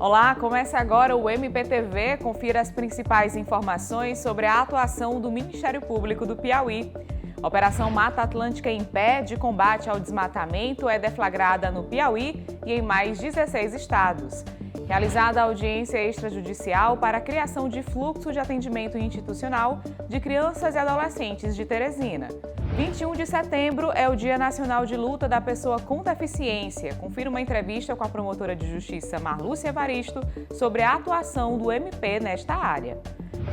Olá, começa agora o MPTV. Confira as principais informações sobre a atuação do Ministério Público do Piauí. A Operação Mata Atlântica em Pé de combate ao desmatamento é deflagrada no Piauí e em mais 16 estados. Realizada a audiência extrajudicial para a criação de fluxo de atendimento institucional de crianças e adolescentes de Teresina. 21 de setembro é o Dia Nacional de Luta da Pessoa com Deficiência. Confira uma entrevista com a promotora de justiça Marlúcia Evaristo sobre a atuação do MP nesta área.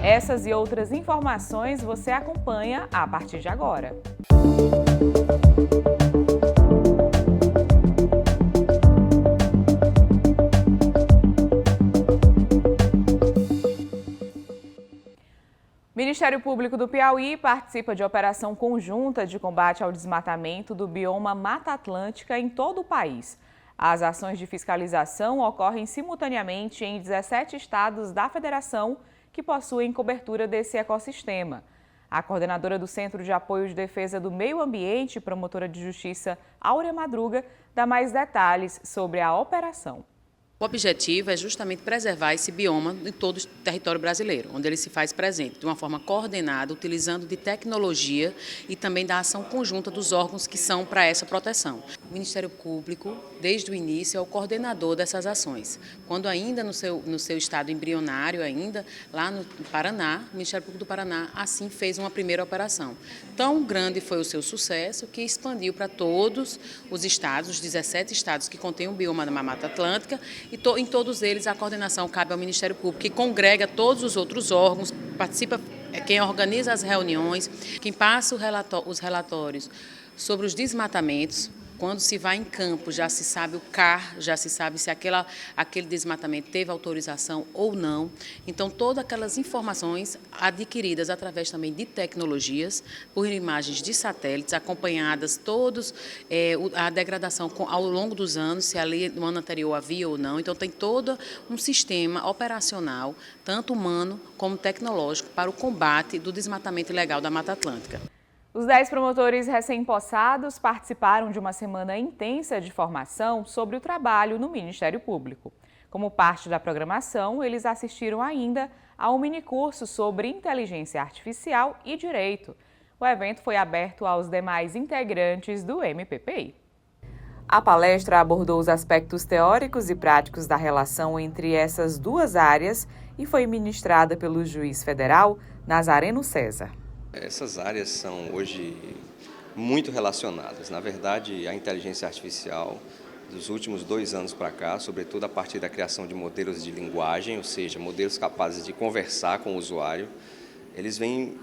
Essas e outras informações você acompanha a partir de agora. O Ministério Público do Piauí participa de operação conjunta de combate ao desmatamento do bioma Mata Atlântica em todo o país. As ações de fiscalização ocorrem simultaneamente em 17 estados da federação que possuem cobertura desse ecossistema. A coordenadora do Centro de Apoio de Defesa do Meio Ambiente, promotora de justiça Áurea Madruga, dá mais detalhes sobre a operação. O objetivo é justamente preservar esse bioma em todo o território brasileiro, onde ele se faz presente de uma forma coordenada, utilizando de tecnologia e também da ação conjunta dos órgãos que são para essa proteção. O Ministério Público, desde o início, é o coordenador dessas ações. Quando ainda no seu estado embrionário, ainda lá no Paraná, o Ministério Público do Paraná assim fez uma primeira operação. Tão grande foi o seu sucesso que expandiu para todos os estados, os 17 estados que contêm o bioma da Mata Atlântica, e em todos eles a coordenação cabe ao Ministério Público, que congrega todos os outros órgãos, participa, quem organiza as reuniões, quem passa os relatórios sobre os desmatamentos. Quando se vai em campo, já se sabe o CAR, já se sabe se aquele desmatamento teve autorização ou não. Então, todas aquelas informações adquiridas através também de tecnologias, por imagens de satélites, acompanhadas todos, a degradação ao longo dos anos, se ali no ano anterior havia ou não. Então, tem todo um sistema operacional, tanto humano como tecnológico, para o combate do desmatamento ilegal da Mata Atlântica. Os 10 promotores recém-possados participaram de uma semana intensa de formação sobre o trabalho no Ministério Público. Como parte da programação, eles assistiram ainda a um minicurso sobre inteligência artificial e direito. O evento foi aberto aos demais integrantes do MPPI. A palestra abordou os aspectos teóricos e práticos da relação entre essas duas áreas e foi ministrada pelo juiz federal Nazareno César. Essas áreas são hoje muito relacionadas. Na verdade, a inteligência artificial, dos últimos 2 anos para cá, sobretudo a partir da criação de modelos de linguagem, ou seja, modelos capazes de conversar com o usuário, eles vêm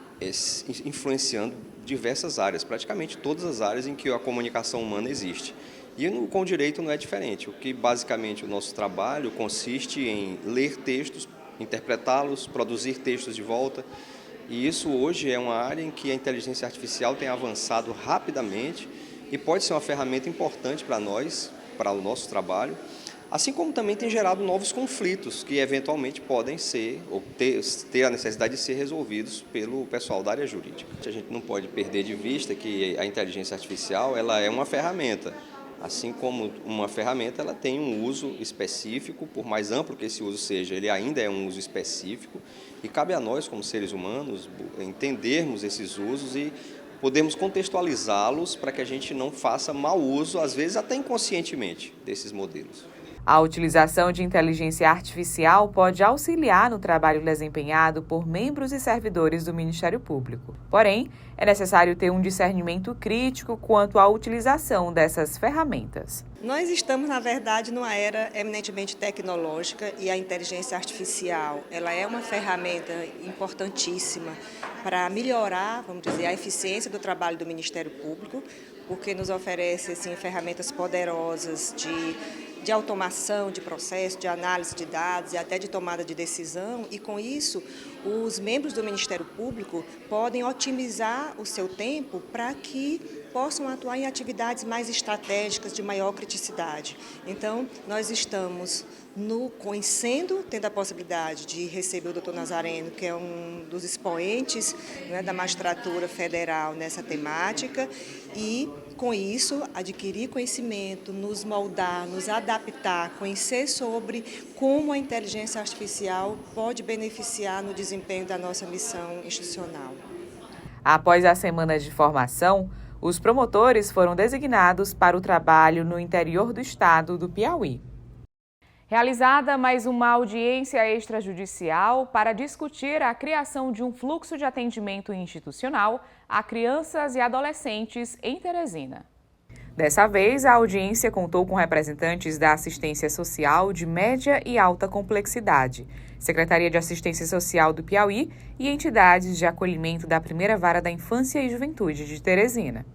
influenciando diversas áreas, praticamente todas as áreas em que a comunicação humana existe. E com o direito não é diferente, o que basicamente o nosso trabalho consiste em ler textos, interpretá-los, produzir textos de volta. E isso hoje é uma área em que a inteligência artificial tem avançado rapidamente e pode ser uma ferramenta importante para nós, para o nosso trabalho, assim como também tem gerado novos conflitos que eventualmente podem ser ou ter a necessidade de ser resolvidos pelo pessoal da área jurídica. A gente não pode perder de vista que a inteligência artificial ela é uma ferramenta. Assim como uma ferramenta, ela tem um uso específico, por mais amplo que esse uso seja, ele ainda é um uso específico e cabe a nós, como seres humanos, entendermos esses usos e podermos contextualizá-los para que a gente não faça mau uso, às vezes até inconscientemente, desses modelos. A utilização de inteligência artificial pode auxiliar no trabalho desempenhado por membros e servidores do Ministério Público. Porém, é necessário ter um discernimento crítico quanto à utilização dessas ferramentas. Nós estamos, na verdade, numa era eminentemente tecnológica e a inteligência artificial ela é uma ferramenta importantíssima para melhorar, vamos dizer, a eficiência do trabalho do Ministério Público, porque nos oferece assim, ferramentas poderosas de automação de processo, de análise de dados e até de tomada de decisão, e com isso os membros do Ministério Público podem otimizar o seu tempo para que possam atuar em atividades mais estratégicas, de maior criticidade. Então, nós estamos conhecendo, tendo a possibilidade de receber o doutor Nazareno, que é um dos expoentes, né, da magistratura federal nessa temática, e com isso, adquirir conhecimento, nos moldar, nos adaptar, conhecer sobre como a inteligência artificial pode beneficiar no desempenho da nossa missão institucional. Após a semana de formação, os promotores foram designados para o trabalho no interior do estado do Piauí. Realizada mais uma audiência extrajudicial para discutir a criação de um fluxo de atendimento institucional a crianças e adolescentes em Teresina. Dessa vez, a audiência contou com representantes da assistência social de média e alta complexidade, Secretaria de Assistência Social do Piauí e entidades de acolhimento da Primeira Vara da Infância e Juventude de Teresina.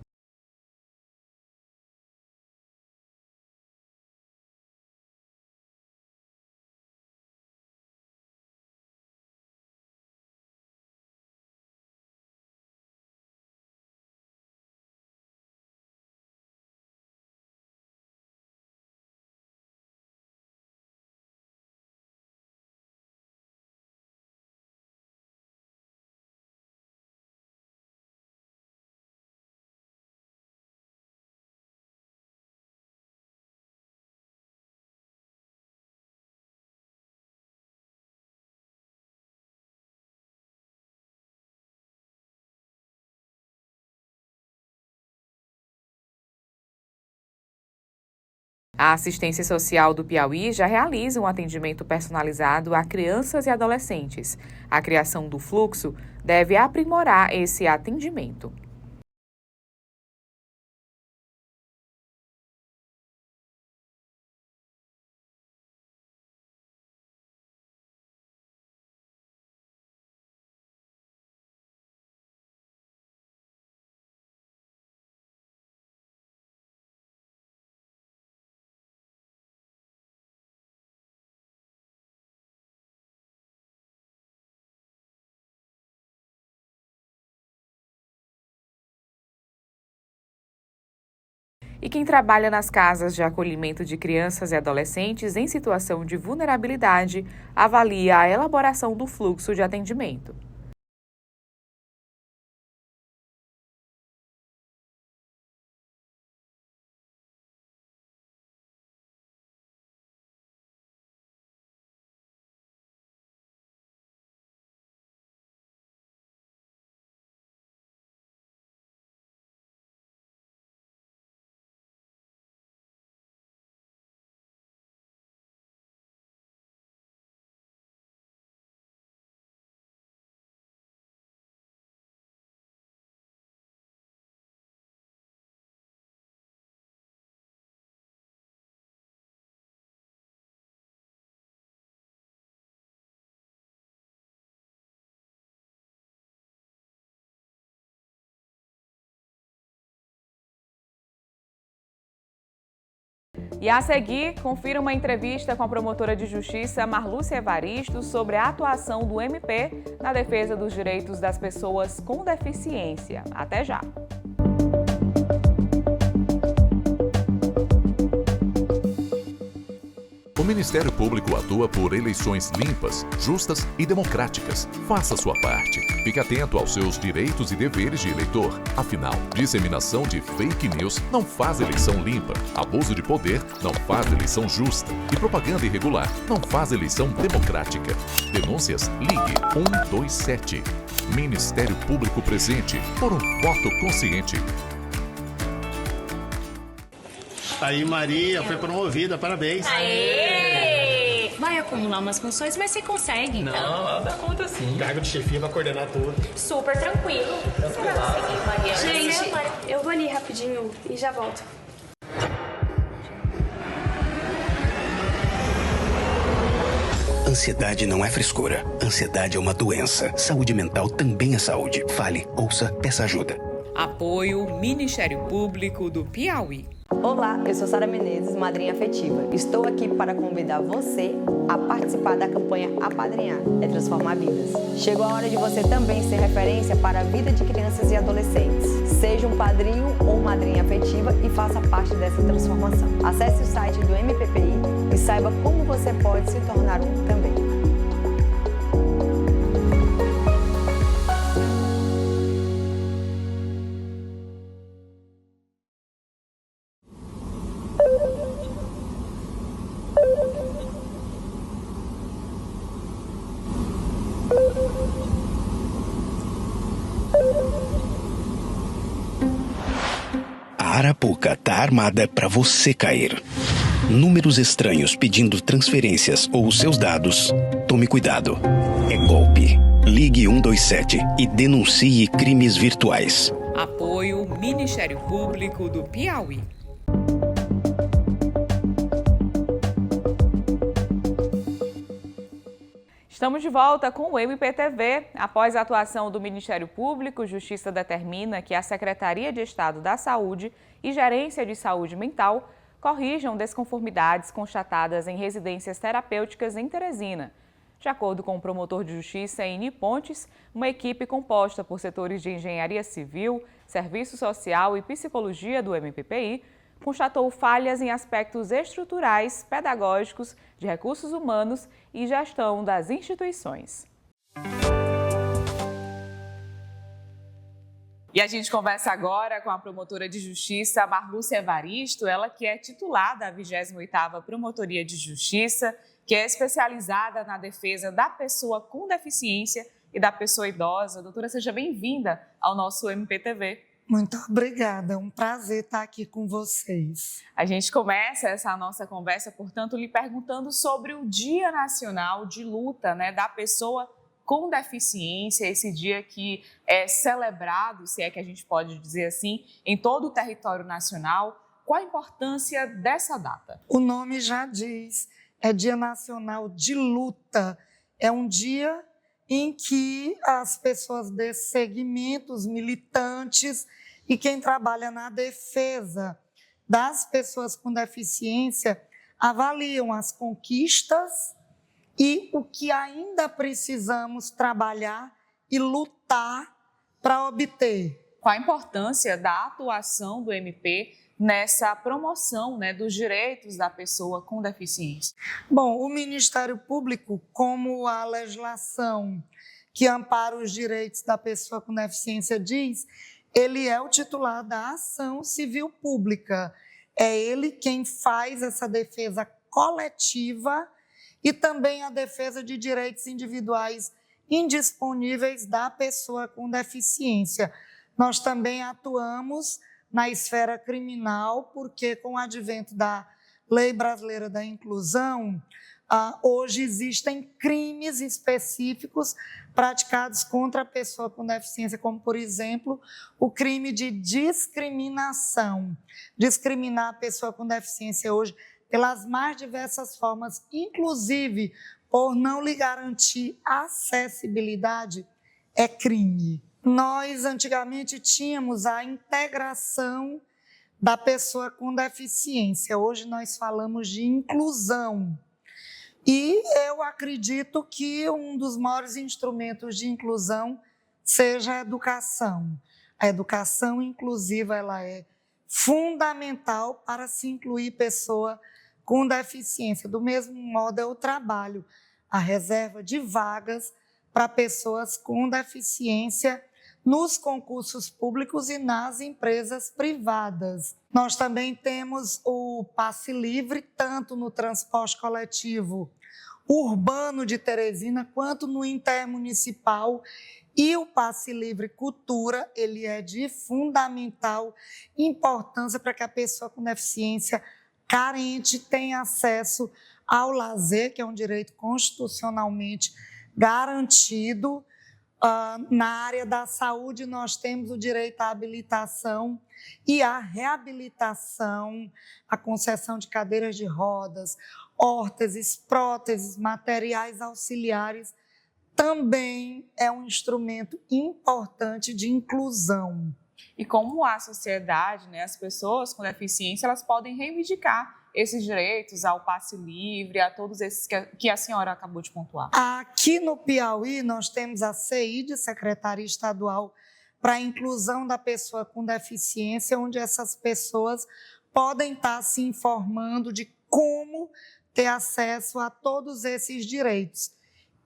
A assistência social do Piauí já realiza um atendimento personalizado a crianças e adolescentes. A criação do fluxo deve aprimorar esse atendimento. E quem trabalha nas casas de acolhimento de crianças e adolescentes em situação de vulnerabilidade avalia a elaboração do fluxo de atendimento. E a seguir, confira uma entrevista com a promotora de justiça Marlúcia Evaristo sobre a atuação do MP na defesa dos direitos das pessoas com deficiência. Até já! O Ministério Público atua por eleições limpas, justas e democráticas. Faça sua parte. Fique atento aos seus direitos e deveres de eleitor. Afinal, disseminação de fake news não faz eleição limpa. Abuso de poder não faz eleição justa. E propaganda irregular não faz eleição democrática. Denúncias? Ligue 127. Ministério Público presente por um voto consciente. Aí, Maria, foi promovida, parabéns. Aê! Vai acumular umas funções, mas você consegue. Não, dá conta sim. Cargo de chefia vai coordenar tudo. Super tranquilo. Você vai conseguir, Maria. Gente, eu vou ali rapidinho e já volto. Ansiedade não é frescura. Ansiedade é uma doença. Saúde mental também é saúde. Fale, ouça, peça ajuda. Apoio Ministério Público do Piauí. Olá, eu sou Sara Menezes, madrinha afetiva. Estou aqui para convidar você a participar da campanha Apadrinhar é Transformar Vidas. Chegou a hora de você também ser referência para a vida de crianças e adolescentes. Seja um padrinho ou madrinha afetiva e faça parte dessa transformação. Acesse o site do MPPI e saiba como você pode se tornar um também. Arapuca tá armada para você cair. Números estranhos pedindo transferências ou os seus dados, tome cuidado. É golpe. Ligue 127 e denuncie crimes virtuais. Apoio Ministério Público do Piauí. Estamos de volta com o MPTV. Após a atuação do Ministério Público, Justiça determina que a Secretaria de Estado da Saúde e Gerência de Saúde Mental corrijam desconformidades constatadas em residências terapêuticas em Teresina. De acordo com o promotor de Justiça Eni Pontes, uma equipe composta por setores de engenharia civil, serviço social e psicologia do MPPI constatou falhas em aspectos estruturais, pedagógicos, de recursos humanos e gestão das instituições. E a gente conversa agora com a promotora de Justiça, Marlúcia Evaristo, ela que é titular da 28ª Promotoria de Justiça, que é especializada na defesa da pessoa com deficiência e da pessoa idosa. Doutora, seja bem-vinda ao nosso MPTV. Muito obrigada, é um prazer estar aqui com vocês. A gente começa essa nossa conversa, portanto, lhe perguntando sobre o Dia Nacional de Luta, da pessoa com deficiência, esse dia que é celebrado, se é que a gente pode dizer assim, em todo o território nacional. Qual a importância dessa data? O nome já diz, é Dia Nacional de Luta. É um dia em que as pessoas desses segmentos militantes e quem trabalha na defesa das pessoas com deficiência avaliam as conquistas e o que ainda precisamos trabalhar e lutar para obter. Qual a importância da atuação do MP nessa promoção dos direitos da pessoa com deficiência? Bom, o Ministério Público, como a legislação que ampara os direitos da pessoa com deficiência diz, ele é o titular da ação civil pública. É ele quem faz essa defesa coletiva e também a defesa de direitos individuais indisponíveis da pessoa com deficiência. Nós também atuamos na esfera criminal, porque com o advento da Lei Brasileira da Inclusão, hoje existem crimes específicos praticados contra a pessoa com deficiência, como, por exemplo, o crime de discriminação. Discriminar a pessoa com deficiência hoje pelas mais diversas formas, inclusive por não lhe garantir acessibilidade, é crime. Nós, antigamente, tínhamos a integração da pessoa com deficiência. Hoje nós falamos de inclusão. E eu acredito que um dos maiores instrumentos de inclusão seja a educação. A educação inclusiva ela é fundamental para se incluir pessoa com deficiência. Do mesmo modo, eu trabalho a reserva de vagas para pessoas com deficiência nos concursos públicos e nas empresas privadas. Nós também temos o passe livre, tanto no transporte coletivo urbano de Teresina, quanto no intermunicipal. E o passe livre cultura, ele é de fundamental importância para que a pessoa com deficiência carente tenha acesso ao lazer, que é um direito constitucionalmente garantido. Na área da saúde, nós temos o direito à habilitação e à reabilitação, a concessão de cadeiras de rodas, órteses, próteses, materiais auxiliares, também é um instrumento importante de inclusão. E como a sociedade, as pessoas com deficiência, elas podem reivindicar esses direitos ao passe livre, a todos esses que a senhora acabou de pontuar? Aqui no Piauí, nós temos a CEID, Secretaria Estadual para a Inclusão da Pessoa com Deficiência, onde essas pessoas podem estar se informando de como ter acesso a todos esses direitos.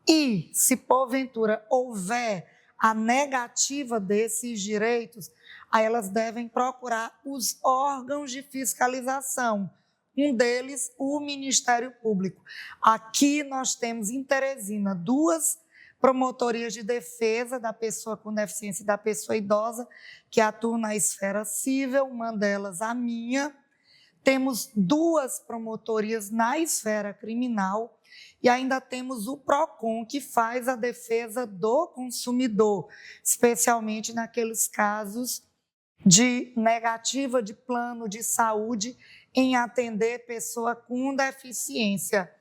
E, se porventura houver a negativa desses direitos, aí elas devem procurar os órgãos de fiscalização. Um deles, o Ministério Público. Aqui nós temos em Teresina 2 promotorias de defesa da pessoa com deficiência e da pessoa idosa, que atuam na esfera civil, uma delas a minha. Temos 2 promotorias na esfera criminal e ainda temos o PROCON, que faz a defesa do consumidor, especialmente naqueles casos de negativa de plano de saúde em atender pessoa com deficiência.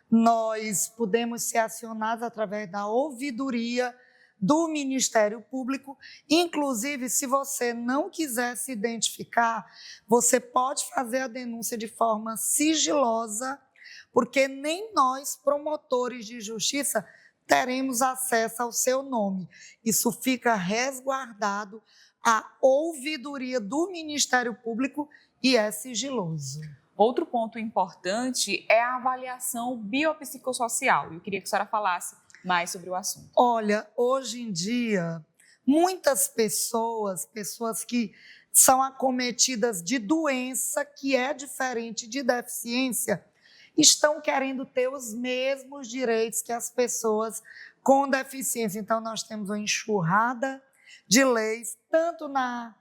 Nós podemos ser acionados através da ouvidoria do Ministério Público. Inclusive, se você não quiser se identificar, você pode fazer a denúncia de forma sigilosa, porque nem nós, promotores de justiça, teremos acesso ao seu nome. Isso fica resguardado à ouvidoria do Ministério Público e é sigiloso. Outro ponto importante é a avaliação biopsicossocial. Eu queria que a senhora falasse mais sobre o assunto. Olha, hoje em dia, muitas pessoas que são acometidas de doença que é diferente de deficiência, estão querendo ter os mesmos direitos que as pessoas com deficiência. Então, nós temos uma enxurrada de leis, tanto na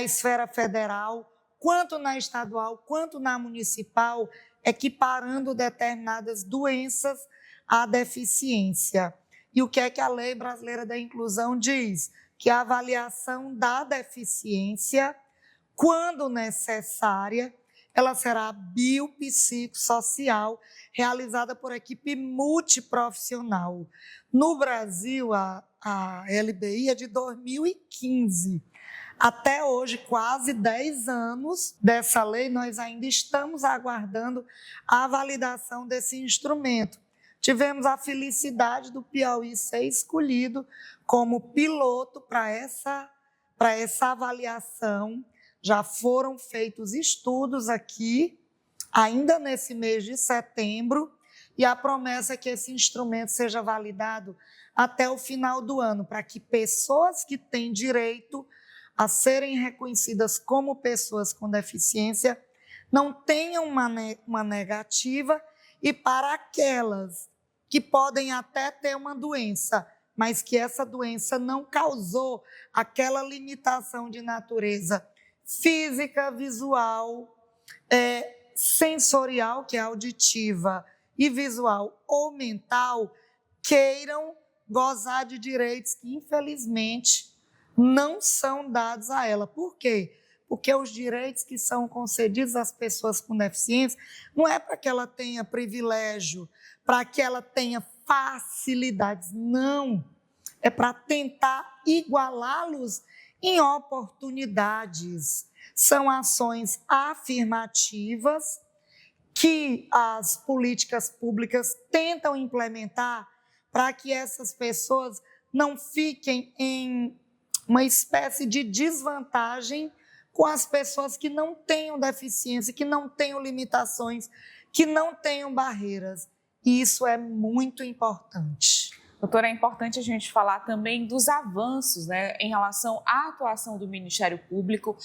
esfera federal, quanto na estadual, quanto na municipal, equiparando determinadas doenças à deficiência. E o que é que a Lei Brasileira da Inclusão diz? Que a avaliação da deficiência, quando necessária, ela será biopsicossocial, realizada por equipe multiprofissional. No Brasil, a LBI é de 2015. Até hoje, quase 10 anos dessa lei, nós ainda estamos aguardando a validação desse instrumento. Tivemos a felicidade do Piauí ser escolhido como piloto para essa avaliação. Já foram feitos estudos aqui, ainda nesse mês de setembro, e a promessa é que esse instrumento seja validado até o final do ano, para que pessoas que têm direito a serem reconhecidas como pessoas com deficiência não tenham uma negativa, e para aquelas que podem até ter uma doença, mas que essa doença não causou aquela limitação de natureza física, visual, sensorial, que é auditiva, e visual ou mental, queiram gozar de direitos que, infelizmente, não são dados a ela. Por quê? Porque os direitos que são concedidos às pessoas com deficiência não é para que ela tenha privilégio, para que ela tenha facilidades, não. É para tentar igualá-los em oportunidades. São ações afirmativas que as políticas públicas tentam implementar para que essas pessoas não fiquem em uma espécie de desvantagem com as pessoas que não tenham deficiência, que não tenham limitações, que não tenham barreiras. E isso é muito importante. Doutora, é importante a gente falar também dos avanços, né, em relação à atuação do Ministério Público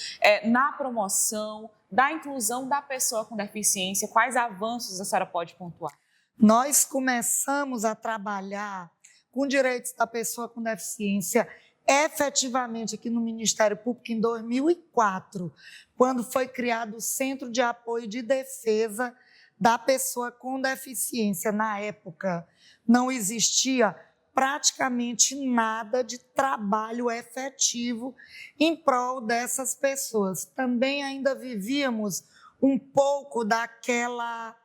na promoção da inclusão da pessoa com deficiência. Quais avanços a senhora pode pontuar? Nós começamos a trabalhar com direitos da pessoa com deficiência efetivamente aqui no Ministério Público em 2004, quando foi criado o Centro de Apoio de Defesa da Pessoa com Deficiência. Na época, não existia praticamente nada de trabalho efetivo em prol dessas pessoas. Também ainda vivíamos um pouco daquela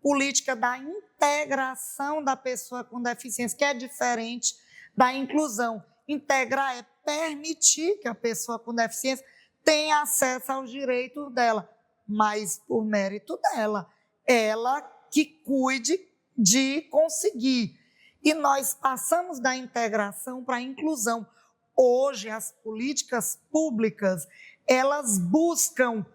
política da integração da pessoa com deficiência, que é diferente da inclusão. Integrar é permitir que a pessoa com deficiência tenha acesso aos direitos dela, mas por mérito dela, ela que cuide de conseguir. E nós passamos da integração para a inclusão. Hoje, as políticas públicas, elas buscam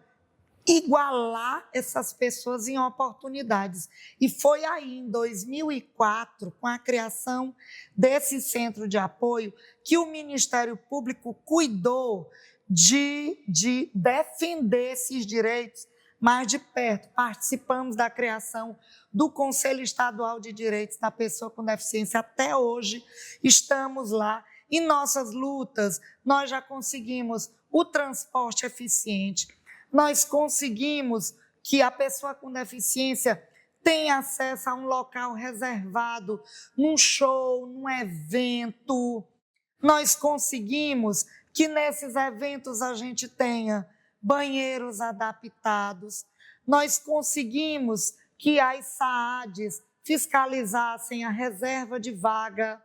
igualar essas pessoas em oportunidades. E foi aí, em 2004, com a criação desse centro de apoio, que o Ministério Público cuidou de defender esses direitos mais de perto, participamos da criação do Conselho Estadual de Direitos da Pessoa com Deficiência. Até hoje estamos lá. Em nossas lutas, nós já conseguimos o transporte eficiente, nós conseguimos que a pessoa com deficiência tenha acesso a um local reservado, num show, num evento. Nós conseguimos que nesses eventos a gente tenha banheiros adaptados. Nós conseguimos que as SAADs fiscalizassem a reserva de vaga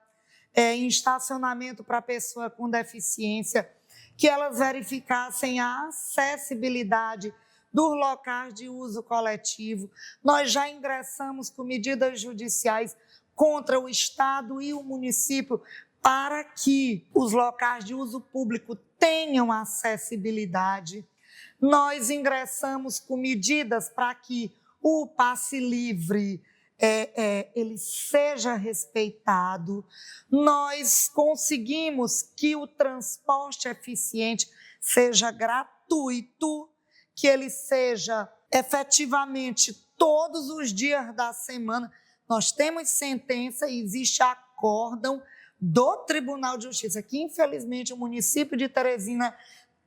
em estacionamento para pessoa com deficiência, que elas verificassem a acessibilidade dos locais de uso coletivo. Nós já ingressamos com medidas judiciais contra o Estado e o município para que os locais de uso público tenham acessibilidade. Nós ingressamos com medidas para que o passe livre ele seja respeitado. Nós conseguimos que o transporte eficiente seja gratuito, que ele seja efetivamente todos os dias da semana. Nós temos sentença e existe acórdão do Tribunal de Justiça, que infelizmente o município de Teresina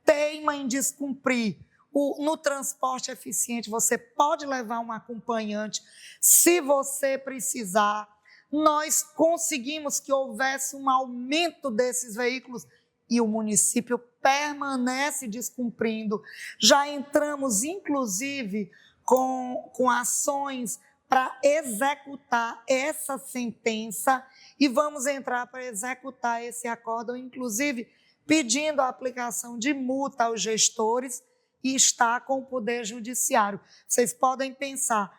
teima em descumprir. No transporte eficiente, você pode levar um acompanhante se você precisar. Nós conseguimos que houvesse um aumento desses veículos e o município permanece descumprindo. Já entramos, inclusive, com ações para executar essa sentença e vamos entrar para executar esse acórdão, inclusive pedindo a aplicação de multa aos gestores e está com o Poder Judiciário. Vocês podem pensar,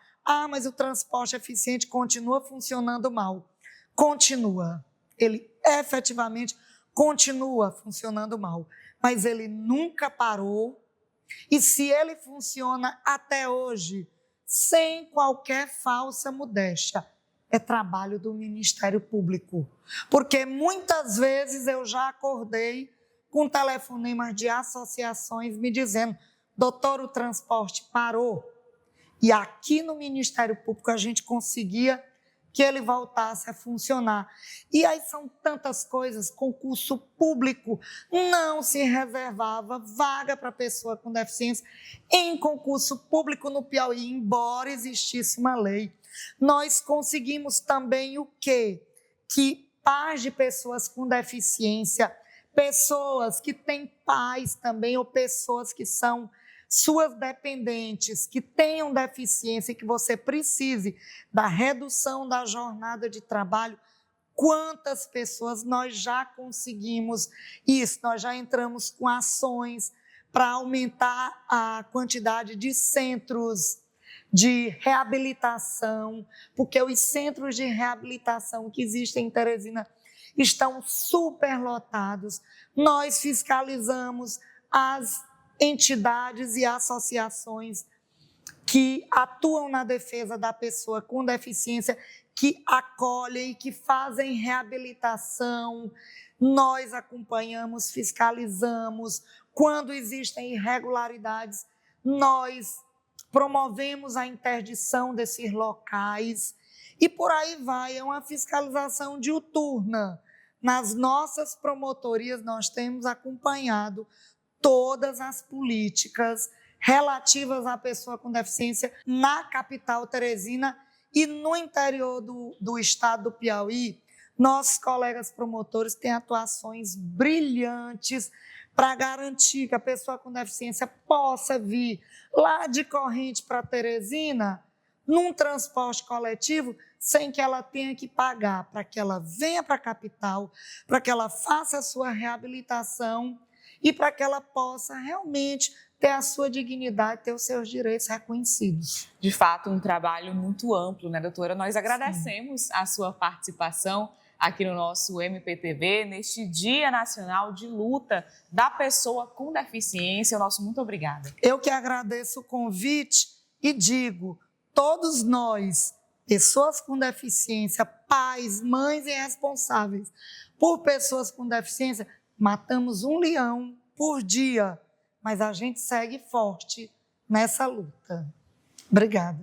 mas o transporte eficiente continua funcionando mal. Continua. Ele efetivamente continua funcionando mal, mas ele nunca parou. E se ele funciona até hoje, sem qualquer falsa modéstia, é trabalho do Ministério Público. Porque muitas vezes eu já acordei com telefonemas de associações me dizendo: doutor, o transporte parou. E aqui no Ministério Público a gente conseguia que ele voltasse a funcionar. E aí são tantas coisas, concurso público, não se reservava vaga para pessoa com deficiência em concurso público no Piauí, embora existisse uma lei. Nós conseguimos também o quê? Que pais de pessoas com deficiência, pessoas que têm pais também, ou pessoas que são suas dependentes, que tenham deficiência e que você precise da redução da jornada de trabalho, quantas pessoas nós já conseguimos isso? Nós já entramos com ações para aumentar a quantidade de centros de reabilitação, porque os centros de reabilitação que existem em Teresina estão superlotados. Nós fiscalizamos as entidades e associações que atuam na defesa da pessoa com deficiência, que acolhem, que fazem reabilitação. Nós acompanhamos, fiscalizamos. Quando existem irregularidades, nós promovemos a interdição desses locais. E por aí vai, é uma fiscalização diuturna. Nas nossas promotorias, nós temos acompanhado todas as políticas relativas à pessoa com deficiência na capital Teresina e no interior do estado do Piauí. Nossos colegas promotores têm atuações brilhantes para garantir que a pessoa com deficiência possa vir lá de Corrente para Teresina num transporte coletivo sem que ela tenha que pagar, para que ela venha para a capital, para que ela faça a sua reabilitação e para que ela possa realmente ter a sua dignidade, ter os seus direitos reconhecidos. De fato, um trabalho muito amplo, né, doutora? Nós agradecemos a sua participação aqui no nosso MPTV, neste Dia Nacional de Luta da Pessoa com Deficiência. Nosso muito obrigada. Eu que agradeço o convite e digo, todos nós, pessoas com deficiência, pais, mães e responsáveis por pessoas com deficiência, matamos um leão por dia, mas a gente segue forte nessa luta. Obrigada.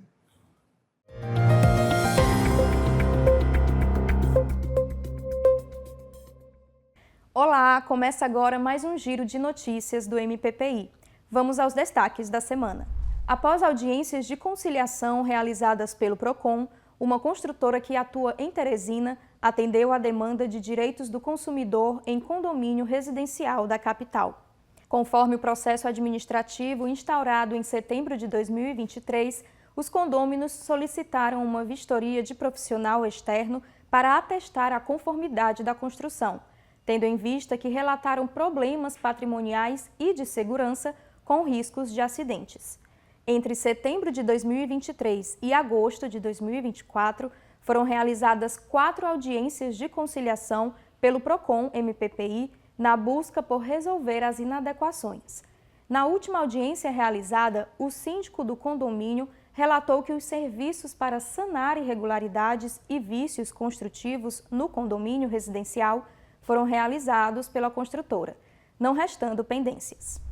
Olá, começa agora mais um giro de notícias do MPPI. Vamos aos destaques da semana. Após audiências de conciliação realizadas pelo PROCON, uma construtora que atua em Teresina atendeu à demanda de direitos do consumidor em condomínio residencial da capital. Conforme o processo administrativo instaurado em setembro de 2023, os condôminos solicitaram uma vistoria de profissional externo para atestar a conformidade da construção, tendo em vista que relataram problemas patrimoniais e de segurança com riscos de acidentes. Entre setembro de 2023 e agosto de 2024, foram realizadas 4 audiências de conciliação pelo PROCON MPPI na busca por resolver as inadequações. Na última audiência realizada, o síndico do condomínio relatou que os serviços para sanar irregularidades e vícios construtivos no condomínio residencial foram realizados pela construtora, não restando pendências.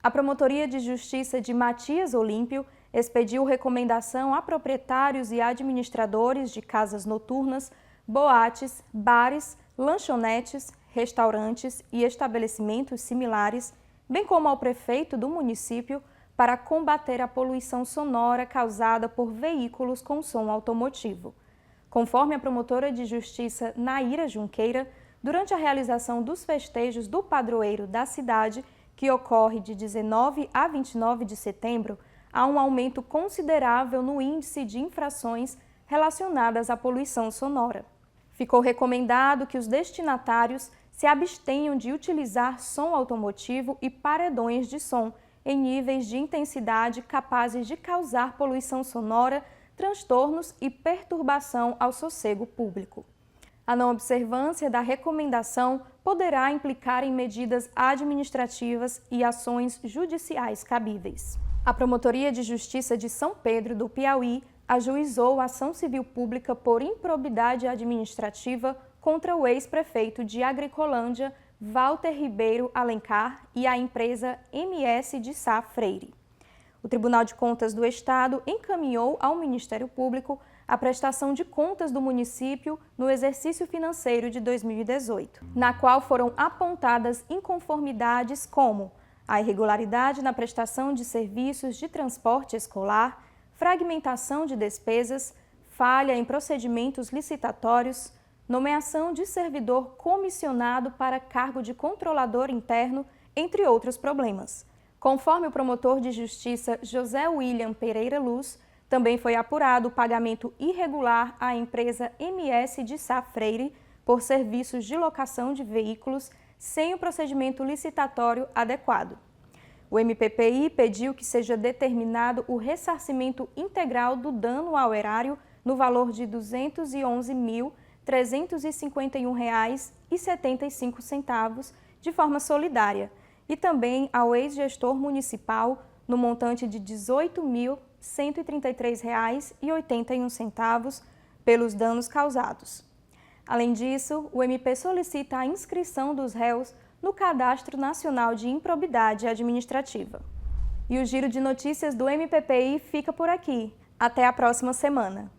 A Promotoria de Justiça de Matias Olímpio expediu recomendação a proprietários e administradores de casas noturnas, boates, bares, lanchonetes, restaurantes e estabelecimentos similares, bem como ao prefeito do município, para combater a poluição sonora causada por veículos com som automotivo. Conforme a promotora de justiça Naira Junqueira, durante a realização dos festejos do padroeiro da cidade, que ocorre de 19 a 29 de setembro, há um aumento considerável no índice de infrações relacionadas à poluição sonora. Ficou recomendado que os destinatários se abstenham de utilizar som automotivo e paredões de som em níveis de intensidade capazes de causar poluição sonora, transtornos e perturbação ao sossego público. A não observância da recomendação poderá implicar em medidas administrativas e ações judiciais cabíveis. A Promotoria de Justiça de São Pedro do Piauí ajuizou ação civil pública por improbidade administrativa contra o ex-prefeito de Agricolândia, Walter Ribeiro Alencar, e a empresa MS de Sá Freire. O Tribunal de Contas do Estado encaminhou ao Ministério Público a prestação de contas do município no exercício financeiro de 2018, na qual foram apontadas inconformidades como a irregularidade na prestação de serviços de transporte escolar, fragmentação de despesas, falha em procedimentos licitatórios, nomeação de servidor comissionado para cargo de controlador interno, entre outros problemas. Conforme o promotor de justiça José William Pereira Luz, também foi apurado o pagamento irregular à empresa MS de Sá Freire por serviços de locação de veículos sem o procedimento licitatório adequado. O MPPI pediu que seja determinado o ressarcimento integral do dano ao erário no valor de R$ 211.351,75 de forma solidária e também ao ex-gestor municipal no montante de R$ 18.133,81 pelos danos causados. Além disso, o MP solicita a inscrição dos réus no Cadastro Nacional de Improbidade Administrativa. E o Giro de Notícias do MPPI fica por aqui. Até a próxima semana.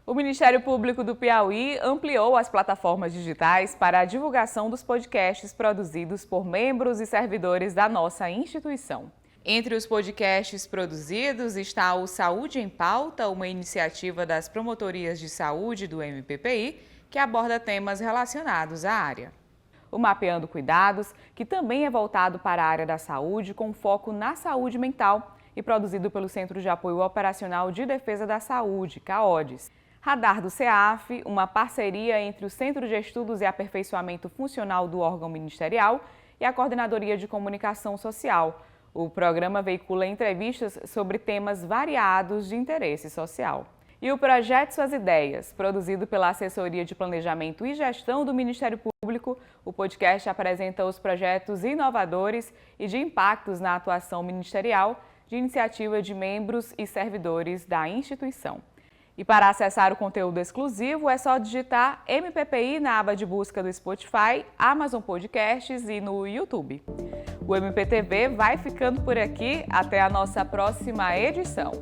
O Ministério Público do Piauí ampliou as plataformas digitais para a divulgação dos podcasts produzidos por membros e servidores da nossa instituição. Entre os podcasts produzidos está o Saúde em Pauta, uma iniciativa das promotorias de saúde do MPPI, que aborda temas relacionados à área. O Mapeando Cuidados, que também é voltado para a área da saúde, com foco na saúde mental e produzido pelo Centro de Apoio Operacional de Defesa da Saúde, CAODES. Radar do CEAF, uma parceria entre o Centro de Estudos e Aperfeiçoamento Funcional do órgão ministerial e a Coordenadoria de Comunicação Social. O programa veicula entrevistas sobre temas variados de interesse social. E o Projeto Suas Ideias, produzido pela Assessoria de Planejamento e Gestão do Ministério Público, o podcast apresenta os projetos inovadores e de impactos na atuação ministerial de iniciativa de membros e servidores da instituição. E para acessar o conteúdo exclusivo é só digitar MPPI na aba de busca do Spotify, Amazon Podcasts e no YouTube. O MPTV vai ficando por aqui. Até a nossa próxima edição.